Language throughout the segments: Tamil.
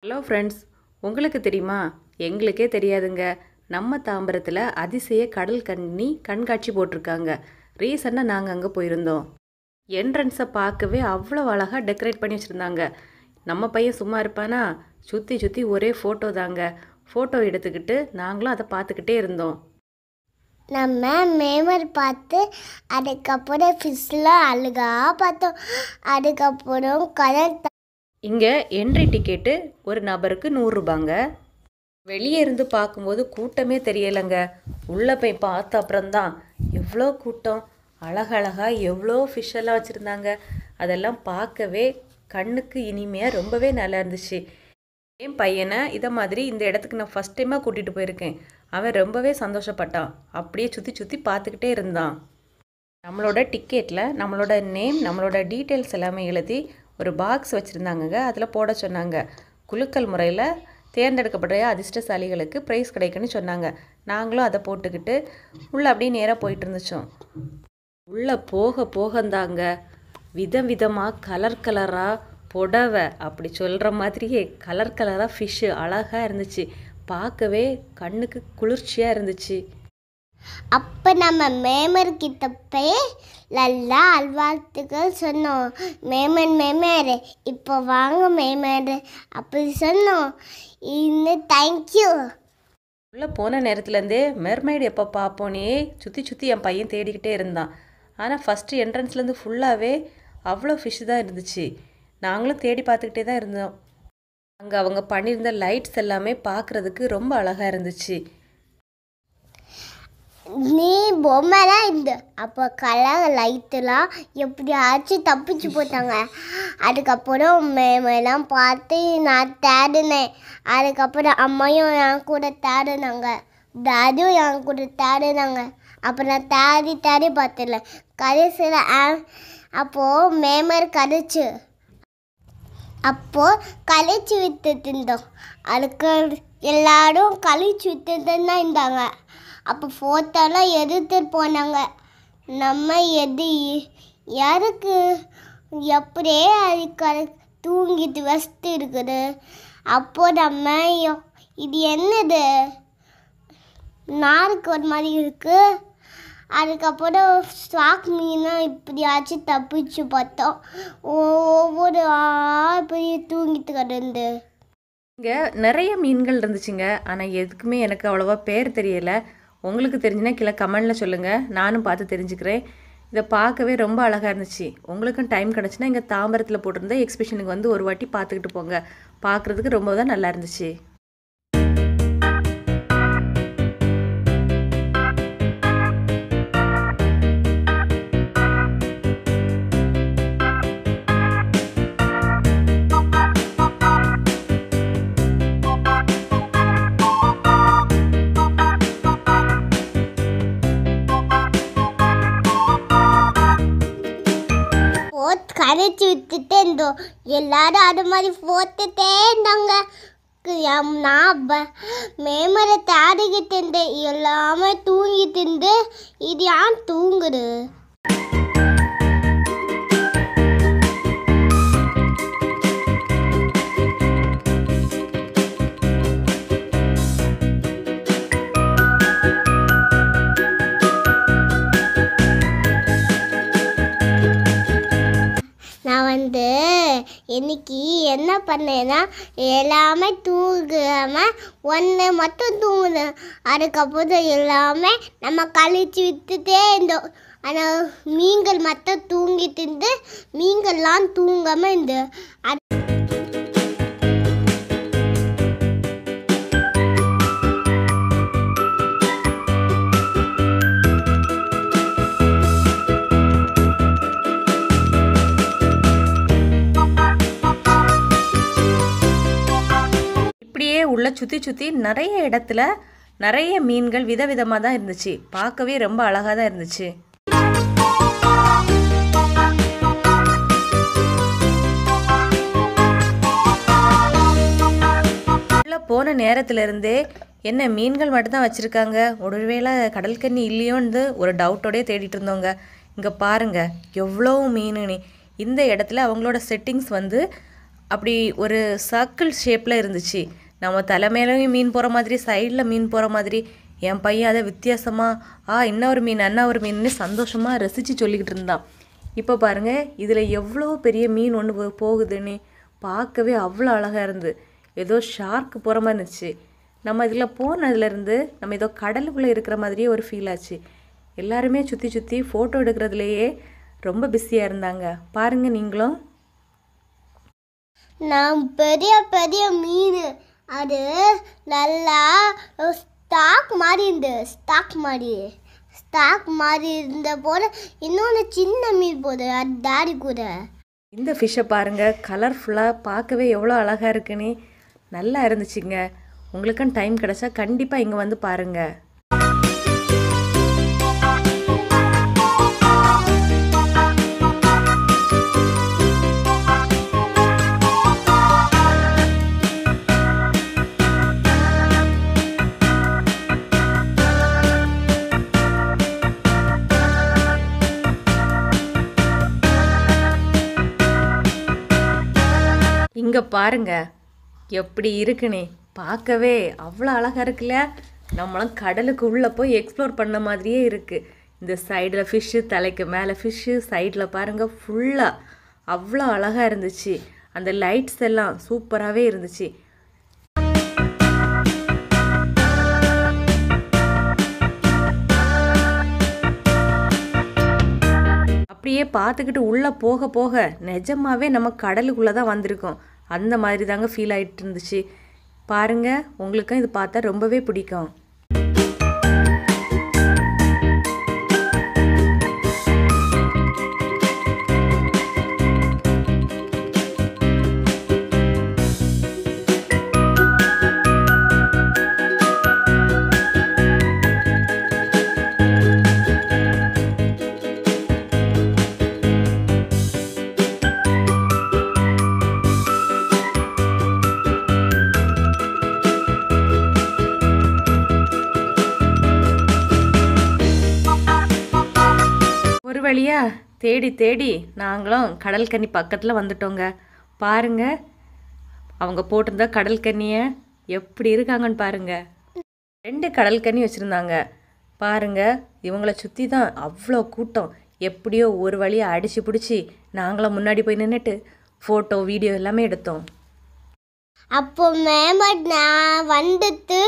ஹலோ ஃப்ரெண்ட்ஸ், உங்களுக்கு தெரியுமா? எங்களுக்கே தெரியாதுங்க. நம்ம தாம்பரத்தில் அதிசய கடல் கன்னி கண்காட்சி போட்டிருக்காங்க. ரீசெண்டாக நாங்கள் அங்கே போயிருந்தோம். என்ட்ரன்ஸை பார்க்கவே அவ்வளோ அழகாக டெக்கரேட் பண்ணி வச்சுருந்தாங்க. நம்ம பையன் சும்மா இருப்பானா? சுற்றி சுற்றி ஒரே ஃபோட்டோ தாங்க. ஃபோட்டோ எடுத்துக்கிட்டு நாங்களும் அதை பார்த்துக்கிட்டே இருந்தோம். நம்ம மேமர் பார்த்து அதுக்கப்புறம் ஃபிஷ்லாம் அழகாக பார்த்தோம். அதுக்கப்புறம் கலர் இங்கே என்ட்ரி டிக்கெட்டு ஒரு நபருக்கு 100 ரூபாங்க. வெளியே இருந்து பார்க்கும்போது கூட்டமே தெரியலைங்க. உள்ளே போய் பார்த்த அப்புறம்தான் எவ்வளோ கூட்டம், அழகழகாக எவ்வளோ ஃபிஷ்ஷெல்லாம் வச்சுருந்தாங்க. அதெல்லாம் பார்க்கவே கண்ணுக்கு இனிமையாக ரொம்பவே நல்லா இருந்துச்சு. என் பையனை இதை மாதிரி இந்த இடத்துக்கு நான் ஃபஸ்ட் டைமாக கூட்டிகிட்டு போயிருக்கேன். அவன் ரொம்பவே சந்தோஷப்பட்டான். அப்படியே சுற்றி சுற்றி பார்த்துக்கிட்டே இருந்தான். நம்மளோட டிக்கெட்டில் நம்மளோட நேம், நம்மளோட டீட்டெயில்ஸ் எல்லாமே எழுதி ஒரு பாக்ஸ் வச்சுருந்தாங்கங்க. அதில் போட சொன்னாங்க. குலுக்கல் முறையில் தேர்ந்தெடுக்கப்பட்ட அதிர்ஷ்டசாலிகளுக்கு ப்ரைஸ் கிடைக்குன்னு சொன்னாங்க. நாங்களும் அதை போட்டுக்கிட்டு உள்ளே அப்படியே நேராக போயிட்டு இருந்துச்சோம். உள்ளே போக போகந்தாங்க விதம் விதமாக கலர் கலராக புடவை, அப்படி சொல்கிற மாதிரியே கலர் கலராக ஃபிஷ்ஷு அழகாக இருந்துச்சு. பார்க்கவே கண்ணுக்கு குளிர்ச்சியாக இருந்துச்சு. அப்போ நம்ம மேமர்கிட்ட போய் நல்லா அல்வாழ்த்துக்கள் சொன்னோம். மேமர் இப்போ வாங்க மேமர் அப்படி சொன்னோம். இன்னும் தேங்க்யூ. உள்ளே போன நேரத்துலேருந்தே மெர்மைடு எப்போ பார்ப்போனே சுற்றி சுற்றி என் பையன் தேடிக்கிட்டே இருந்தான். ஆனால் ஃபஸ்ட்டு என்ட்ரன்ஸ்லேருந்து ஃபுல்லாகவே அவ்வளோ ஃபிஷ் தான் இருந்துச்சு. நாங்களும் தேடி பார்த்துக்கிட்டே தான் இருந்தோம். அங்கே அவங்க பண்ணியிருந்த லைட்ஸ் எல்லாமே பார்க்குறதுக்கு ரொம்ப அழகாக இருந்துச்சு. நீ பொம்மை தான் இந்த அப்போ கலர் லைட்டெல்லாம் எப்படியாச்சும் தப்பிச்சு போட்டாங்க. அதுக்கப்புறம் மேமெல்லாம் பார்த்து நான் தேடினேன். அதுக்கப்புறம் அம்மையும் என் கூட தேடினாங்க, டாடியும் என் கூட தேடினாங்க. அப்போ நான் தேடி பார்த்துல கடைசியில் அப்போது மேமர் கழிச்சு கழிச்சு வித்துட்டு இருந்தோம். அதுக்கு எல்லாரும் கழிச்சு வித்துட்டு தான் இருந்தாங்க. அப்போ ஃபோட்டோலாம் எடுத்துட்டு போனாங்க. நம்ம யாருக்கு எப்படியே அது தூங்கிட்டு வச்சுட்டு இருக்குது. அப்போ நம்ம இது என்னது நாருக்கு ஒரு மாதிரி இருக்குது. அதுக்கப்புறம் ஸ்டாக் மீனாக இப்படியாச்சும் தப்பிச்சு பார்த்தோம். ஒவ்வொரு இப்படி தூங்கிட்டு கிடந்து. இங்கே நிறைய மீன்கள் இருந்துச்சுங்க. ஆனால் எதுக்குமே எனக்கு அவ்வளோவா பேர் தெரியலை. உங்களுக்கு தெரிஞ்சுன்னா கீழே கமெண்டில் சொல்லுங்கள், நானும் பார்த்து தெரிஞ்சுக்கிறேன். இதை பார்க்கவே ரொம்ப அழகாக இருந்துச்சு. உங்களுக்கும் டைம் கிடச்சுன்னா இங்கே தாம்பரத்தில் போட்டிருந்த எக்ஸிபிஷனுக்கு வந்து ஒரு வாட்டி பார்த்துக்கிட்டு போங்க. பார்க்குறதுக்கு ரொம்ப தான் நல்லா இருந்துச்சு. கரைச்சி விட்டுட்டே இருந்தோம். எல்லாரும் அது மாதிரி போட்டுட்டே இருந்தாங்க. நான் மேமரை தேடிக்கிட்டு இருந்தேன். எல்லாமே தூங்கிட்டு இருந்து இது ஏன் தூங்குது? நான் இன்னைக்கு என்ன பண்ணேன்னா எல்லாமே தூங்காமல் ஒன்று மட்டும் தூங்குனேன். அதுக்கப்புறம் எல்லாமே நம்ம கழிச்சு விட்டுட்டே இருந்தோம். ஆனால் மீன்கள் மட்டும் தூங்கிட்டு இருந்து மீன்கள்லாம் தூங்காமல் இருந்து. இப்படியே உள்ள சுற்றி சுற்றி நிறைய இடத்துல நிறைய மீன்கள் விதவிதமாக தான் இருந்துச்சு. பார்க்கவே ரொம்ப அழகாக தான் இருந்துச்சு. உள்ள போன நேரத்திலிருந்தே என்ன மீன்கள் மட்டும்தான் வச்சுருக்காங்க, ஒருவேளை கடல் கன்னி இல்லையோன்னு ஒரு டவுட்டோடய தேடிட்டு இருந்தோங்க. இங்கே பாருங்கள் எவ்வளோ மீன். இந்த இடத்துல அவங்களோட செட்டிங்ஸ் வந்து அப்படி ஒரு சர்க்கிள் ஷேப்பில் இருந்துச்சு. நம்ம தலைமையிலையும் மீன் போகிற மாதிரி, சைடில் மீன் போகிற மாதிரி. என் பையன் அதை வித்தியாசமாக இன்னொரு மீன் ஒரு மீன்னு சந்தோஷமாக ரசித்து சொல்லிக்கிட்டு இருந்தான். இப்போ பாருங்கள், இதில் எவ்வளோ பெரிய மீன் ஒன்று போகுதுன்னு பார்க்கவே அவ்வளோ அழகாக இருந்து. ஏதோ ஷார்க்கு போகிற மாதிரி இருந்துச்சு. நம்ம இதில் போனதுலேருந்து நம்ம ஏதோ கடலுக்குள்ளே இருக்கிற மாதிரியே ஒரு ஃபீல் ஆச்சு. எல்லாருமே சுற்றி சுற்றி ஃபோட்டோ எடுக்கிறதுலையே ரொம்ப பிஸியாக இருந்தாங்க. பாருங்கள் நீங்களும். நான் பெரிய பெரிய மீன், அது நல்லா ஸ்டாக் மாதிரி இருந்த போல இன்னொன்று சின்ன மீன் போது அது டாடி கூட. இந்த ஃபிஷ்ஷை பாருங்கள், கலர்ஃபுல்லாக பார்க்கவே எவ்வளோ அழகாக இருக்குன்னு நல்லா இருந்துச்சுங்க. உங்களுக்கும் டைம் கிடச்சா கண்டிப்பாக இங்கே வந்து பாருங்கள். இங்கே பாருங்க எப்படி இருக்குன்னு, பார்க்கவே அவ்வளோ அழகாக இருக்குல்ல. நம்மளும் கடலுக்கு உள்ளே போய் எக்ஸ்ப்ளோர் பண்ண மாதிரியே இருக்குது. இந்த சைடில் ஃபிஷ்ஷு, தலைக்கு மேலே ஃபிஷ்ஷு, சைடில் பாருங்கள் ஃபுல்லாக அவ்வளோ அழகாக இருந்துச்சு. அந்த லைட்ஸ் எல்லாம் சூப்பராகவே இருந்துச்சு. அப்படியே பார்த்துக்கிட்டு உள்ளே போக போக நிஜமாவே நம்ம கடலுக்குள்ளே தான் வந்திருக்கோம். அந்த மாதிரி தாங்க ஃபீல் ஆகிட்டு இருந்துச்சு. பாருங்கள், உங்களுக்கும் இது பார்த்தா ரொம்பவே பிடிக்கும். வழியா தேடி தேடி நாங்களும் கடல் கன்னி பக்கத்தில் வந்துட்டோங்க. பாருங்க, அவங்க போட்டிருந்த கடல் கன்னியை எப்படி இருக்காங்கன்னு பாருங்க. 2 கடல் கன்னி வச்சுருந்தாங்க. பாருங்க, இவங்கள சுற்றி தான் அவ்வளோ கூட்டம். எப்படியோ ஒரு வழியை அடித்து பிடிச்சி நாங்களும் முன்னாடி போய் நின்றுட்டு ஃபோட்டோ வீடியோ எல்லாமே எடுத்தோம். அப்போ நான் வந்துட்டு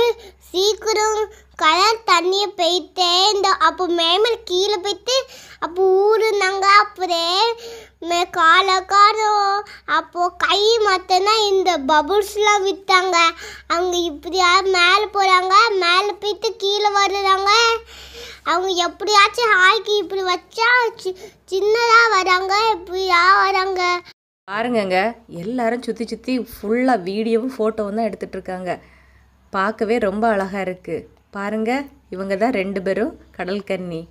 சீக்கிரம் கலர் தண்ணியை போயிட்டே அப்போ கீழே போயிட்டு அப்போ ஊருனாங்க. அப்படியே காலம் அப்போ கை மாத்தனா இந்த பபுள்ஸ்லாம் விட்டாங்க. அவங்க இப்படியா மேலே போகிறாங்க, மேலே போயிட்டு கீழே வர்றாங்க. அவங்க எப்படியாச்சும் ஹாய்க்கு இப்படி வச்சா சின்னதாக வராங்க, இப்படியா வராங்க. பாருங்கங்க, எல்லாரும் சுற்றி சுற்றி ஃபுல்லாக வீடியோவும் ஃபோட்டோவும் தான் எடுத்துகிட்டு இருக்காங்க. பார்க்கவே ரொம்ப அழகாக இருக்குது. பாருங்கள், இவங்க தான் 2 பேரும் கடல் கன்னி.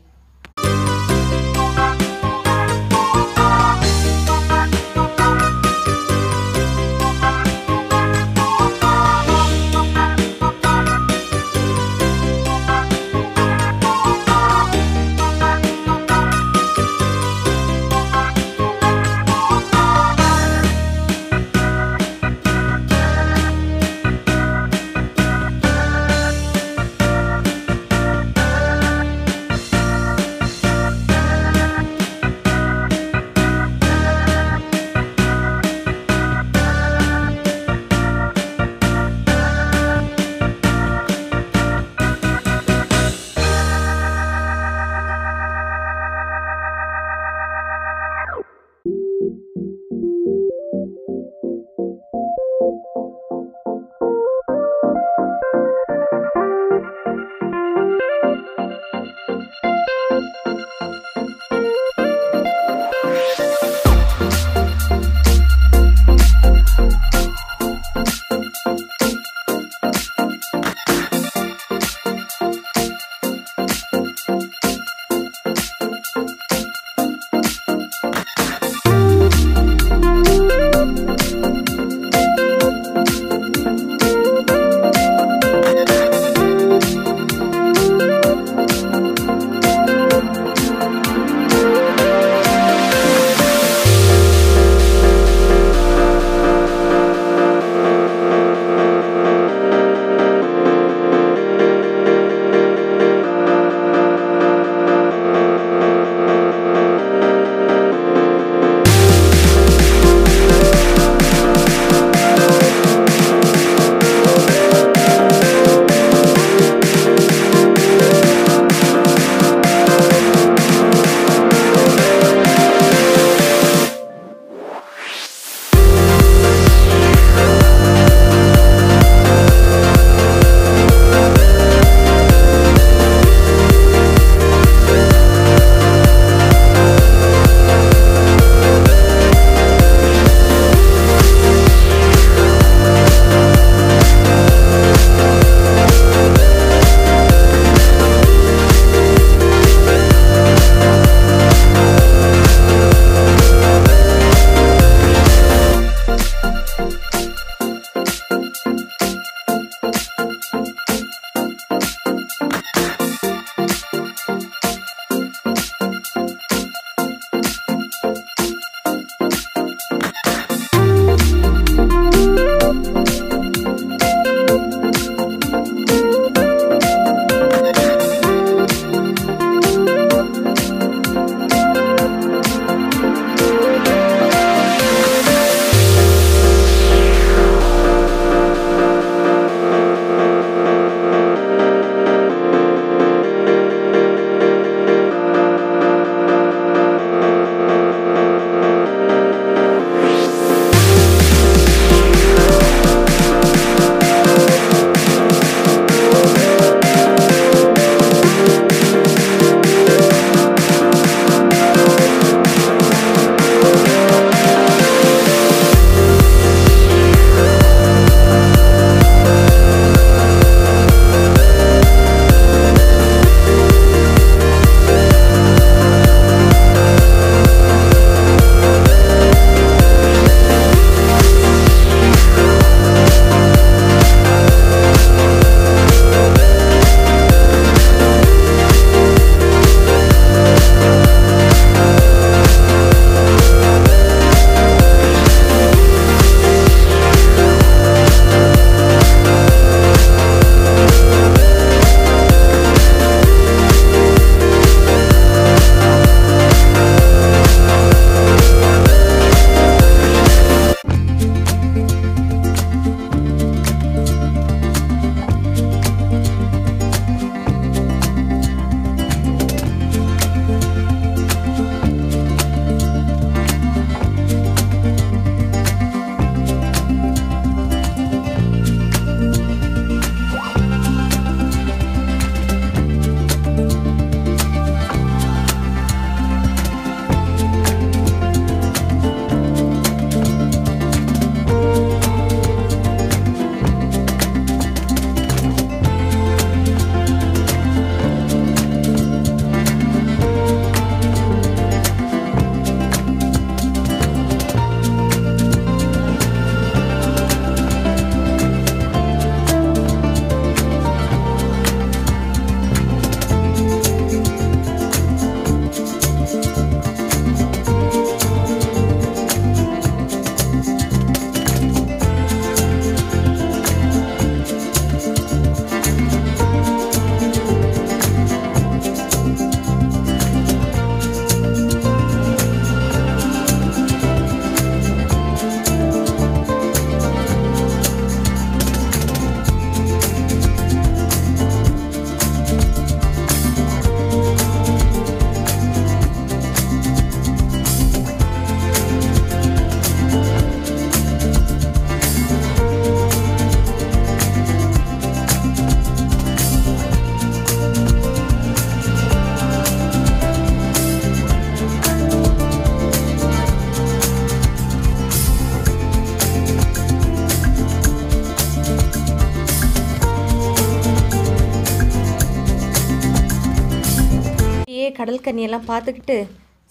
கடல் கன்னியெல்லாம் பார்த்துக்கிட்டு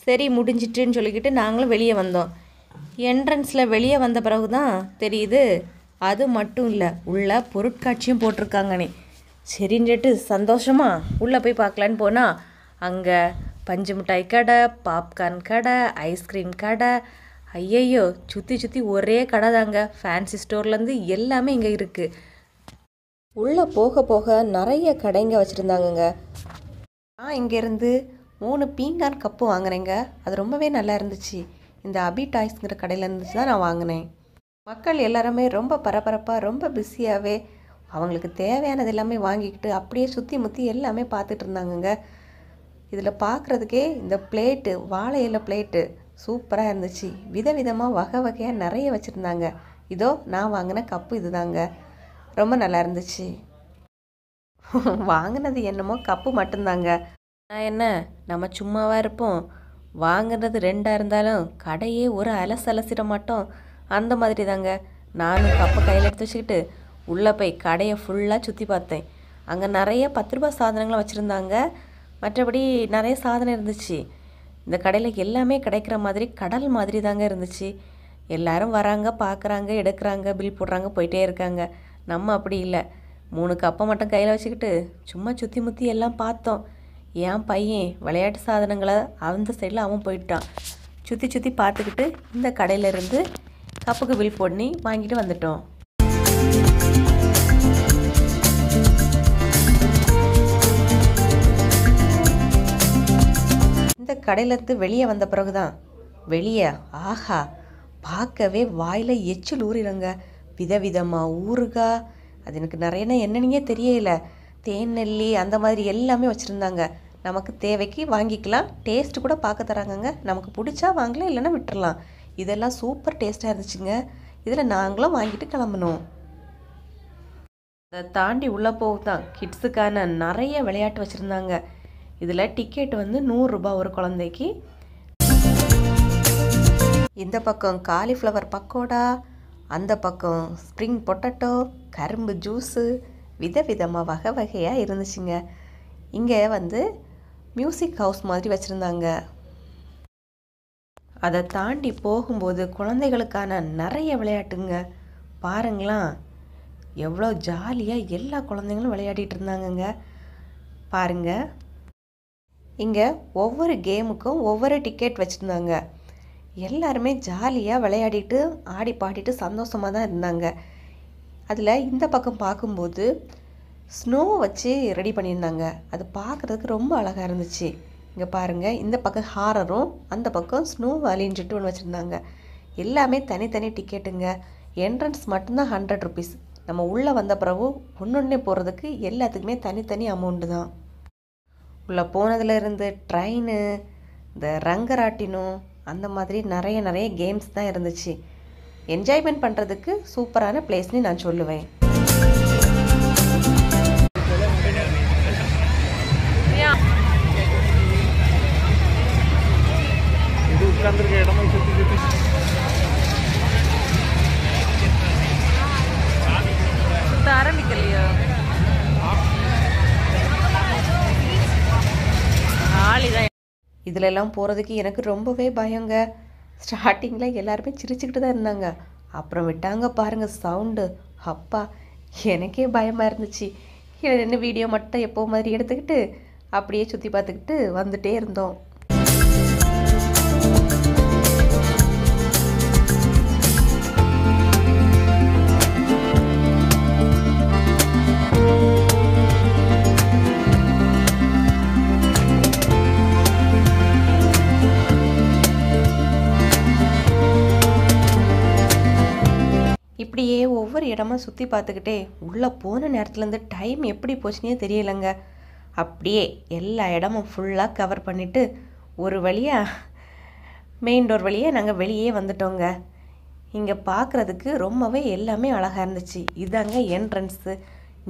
சரி முடிஞ்சிட்டுன்னு சொல்லிக்கிட்டு நாங்களும் வெளியே வந்தோம். என்ட்ரன்ஸில் வெளியே வந்த பிறகு தான் தெரியுது அது மட்டும் இல்லை, உள்ள பொருட்காட்சியும் போட்டிருக்காங்கண்ணே. சரின்னுட்டு சந்தோஷமாக உள்ளே போய் பார்க்கலான்னு போனால் அங்கே பஞ்சு மிட்டாய் கடை, பாப்கார்ன் கடை, ஐஸ்கிரீம் கடை, ஐயையோ சுற்றி சுற்றி ஒரே கடை தாங்க. ஃபேன்சி ஸ்டோர்லேருந்து எல்லாமே இங்கே இருக்குது. உள்ளே போக போக நிறைய கடைங்க வச்சுருந்தாங்கங்க. நான் இங்கேருந்து 3 பீங்கான் கப்பு வாங்கினேங்க. அது ரொம்பவே நல்லா இருந்துச்சு. இந்த அபி டாய்ஸ்ங்கிற கடையில் இருந்துச்சு தான் நான் வாங்கினேன். மக்கள் எல்லாருமே ரொம்ப பரபரப்பாக ரொம்ப பிஸியாகவே அவங்களுக்கு தேவையானது எல்லாமே வாங்கிக்கிட்டு அப்படியே சுற்றி முற்றி எல்லாமே பார்த்துட்டு இருந்தாங்கங்க. இதில் பார்க்குறதுக்கே இந்த பிளேட்டு, வாழை இலை பிளேட்டு சூப்பராக இருந்துச்சு. விதவிதமாக வகை வகையாக நிறைய வச்சுருந்தாங்க. இதோ நான் வாங்கின கப்பு இதுதாங்க, ரொம்ப நல்லா இருந்துச்சு. வாங்கினது என்னமோ கப்பு மட்டும்தாங்க. நான் என்ன நம்ம சும்மாவாக இருப்போம், வாங்கினது 2 இருந்தாலும் கடையே ஒரு அலசிட மாட்டோம். அந்த மாதிரி தாங்க நானும் கப்பை கையில் எடுத்து வச்சுக்கிட்டு உள்ளே போய் கடையை ஃபுல்லாக சுற்றி பார்த்தேன். அங்கே நிறைய 10 ரூபா சாதனங்களும் வச்சுருந்தாங்க. மற்றபடி நிறைய சாதனம் இருந்துச்சு. இந்த கடையில் எல்லாமே கிடைக்கிற மாதிரி கடல் மாதிரி தாங்க இருந்துச்சு. எல்லோரும் வராங்க, பார்க்குறாங்க, எடுக்கிறாங்க, பில் போடுறாங்க, போயிட்டே இருக்காங்க. நம்ம அப்படி இல்லை, 3 கப்பை மட்டும் கையில் வச்சுக்கிட்டு சும்மா சுற்றி முற்றி எல்லாம் பார்த்தோம். என் பையன் விளையாட்டு சாதனங்களை அந்த சைடில் அவன் போயிட்டான். சுற்றி சுற்றி பார்த்துக்கிட்டு இந்த கடையிலேருந்து கப்புக்கு பில் பண்ணி வாங்கிட்டு வந்துட்டோம். இந்த கடையிலேருந்து வெளியே வந்த பிறகு தான் வெளியே ஆஹா பார்க்கவே வாயில் எச்சில் ஊறிடுங்க. விதவிதமாக ஊறுகாய், அது எனக்கு நிறையனா என்னன்னே தெரியல, தேன் நெல்லி அந்த மாதிரி எல்லாமே வச்சுருந்தாங்க. நமக்கு தேவைக்கு வாங்கிக்கலாம், டேஸ்ட்டு கூட பார்க்க தராங்கங்க. நமக்கு பிடிச்சா வாங்கலாம், இல்லைன்னா விட்டுறலாம். இதெல்லாம் சூப்பர் டேஸ்ட்டாக இருந்துச்சுங்க. இதில் நாங்களும் வாங்கிட்டு கிளம்பணும். அதை தாண்டி உள்ளே போகுதான் கிட்ஸுக்கான நிறைய விளையாட்டு வச்சுருந்தாங்க. இதில் டிக்கெட் வந்து 100 ரூபாய் ஒரு குழந்தைக்கு. இந்த பக்கம் காலிஃப்ளவர் பக்கோடா, அந்த பக்கம் ஸ்ப்ரிங் பொட்டேட்டோ, கரும்பு ஜூஸு, விதவிதமாக வகை வகையாக இருந்துச்சுங்க. இங்கே வந்து மியூசிக் ஹவுஸ் மாதிரி வச்சுருந்தாங்க. அதை தாண்டி போகும்போது குழந்தைகளுக்கான நிறைய விளையாட்டுங்க. பாருங்களா எவ்வளோ ஜாலியாக எல்லா குழந்தைங்களும் விளையாடிட்டு இருந்தாங்கங்க. பாருங்க, இங்கே ஒவ்வொரு கேமுக்கும் ஒவ்வொரு டிக்கெட் வச்சுருந்தாங்க. எல்லாருமே ஜாலியாக விளையாடிட்டு ஆடி பாடிட்டு சந்தோஷமாக தான் இருந்தாங்க. அதில் இந்த பக்கம் பார்க்கும்போது ஸ்னோ வச்சு ரெடி பண்ணியிருந்தாங்க. அது பார்க்குறதுக்கு ரொம்ப அழகாக இருந்துச்சு. இங்கே பாருங்கள், இந்த பக்கம் ஹாரரும் அந்த பக்கம் ஸ்னோ வேலின்ட்டு ஒன்று வச்சுருந்தாங்க. எல்லாமே தனித்தனி டிக்கெட்டுங்க. என்ட்ரன்ஸ் மட்டும்தான் 100 ருபீஸ். நம்ம உள்ளே வந்த பிறகு ஒன்றொன்னே போகிறதுக்கு எல்லாத்துக்குமே தனித்தனி அமௌண்ட்டு தான். உள்ளே போனதுலேருந்து ட்ரெயின், இந்த ரங்கராட்டினம், அந்த மாதிரி நிறைய கேம்ஸ் தான் இருந்துச்சு. என்ஜாய்மெண்ட் பண்ணுறதுக்கு சூப்பரான பிளேஸ்னு நான் சொல்லுவேன். ஆரம்பிக்கலையா ஆளிதான். இதிலெல்லாம் போகிறதுக்கு எனக்கு ரொம்பவே பயங்க. ஸ்டார்டிங்கில் எல்லாருமே சிரிச்சுக்கிட்டு தான் இருந்தாங்க. அப்புறம் விட்டாங்க பாருங்கள் சவுண்டு, அப்பா எனக்கே பயமாக இருந்துச்சு. கீழே நின்று வீடியோ மட்டும் எப்போ மாதிரி எடுத்துக்கிட்டு அப்படியே சுற்றி பார்த்துக்கிட்டு வந்துட்டே இருந்தோம். இப்படியே ஒவ்வொரு இடமா சுற்றி பார்த்துக்கிட்டே உள்ளே போன நேரத்துலேருந்து டைம் எப்படி போச்சுன்னே தெரியலைங்க. அப்படியே எல்லா இடமும் ஃபுல்லாக கவர் பண்ணிவிட்டு ஒரு வழியாக மெயின் டோர் வழியாக நாங்கள் வெளியே வந்துட்டோங்க. இங்கே பார்க்குறதுக்கு ரொம்பவே எல்லாமே அழகாக இருந்துச்சு. இதாங்க என்ட்ரன்ஸு.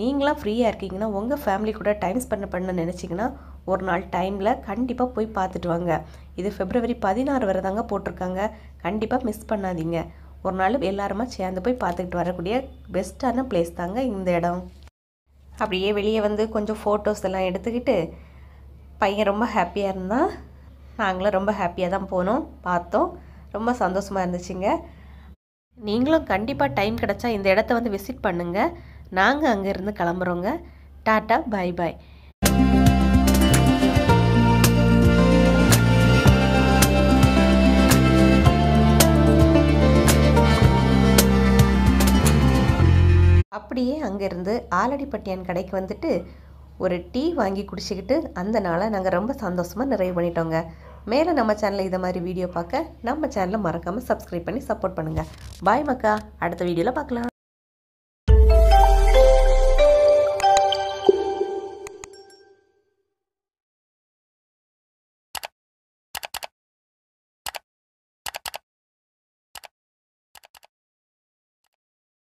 நீங்களாம் ஃப்ரீயாக இருக்கீங்கன்னா உங்கள் ஃபேமிலி கூட டைம் ஸ்பெண்ட் பண்ண நினச்சிங்கன்னா ஒரு நாள் டைமில் கண்டிப்பாக போய் பார்த்துட்டு வாங்க. இது February 16 வரை தாங்க போட்டிருக்காங்க. கண்டிப்பாக மிஸ் பண்ணாதீங்க. ஒரு நாள் எல்லாருமா சேர்ந்து போய் பார்த்துக்கிட்டு வரக்கூடிய பெஸ்ட்டான பிளேஸ் தாங்க இந்த இடம். அப்படியே வெளியே வந்து கொஞ்சம் ஃபோட்டோஸ் எல்லாம் எடுத்துக்கிட்டு பையன் ரொம்ப ஹாப்பியாக இருந்தான். நாங்களும் ரொம்ப ஹாப்பியாக தான் போனோம், பார்த்தோம். ரொம்ப சந்தோஷமாக இருந்துச்சுங்க. நீங்களும் கண்டிப்பாக டைம் கிடச்சா இந்த இடத்த வந்து விசிட் பண்ணுங்கள். நாங்கள் அங்கேருந்து கிளம்புறோங்க. Tata, bye bye. அப்படியே அங்கேருந்து ஆலடிப்பட்டியான் கடைக்கு வந்துட்டு ஒரு டீ வாங்கி குடிச்சிக்கிட்டு அந்த நாளை நாங்கள் ரொம்ப சந்தோஷமாக நிறைவு பண்ணிட்டோங்க. மேலே நம்ம சேனலில் இதை மாதிரி வீடியோ பார்க்க நம்ம சேனலை மறக்காமல் சப்ஸ்கிரைப் பண்ணி சப்போர்ட் பண்ணுங்கள். பாய் மக்கா, அடுத்த வீடியோவில் பார்க்கலாம்.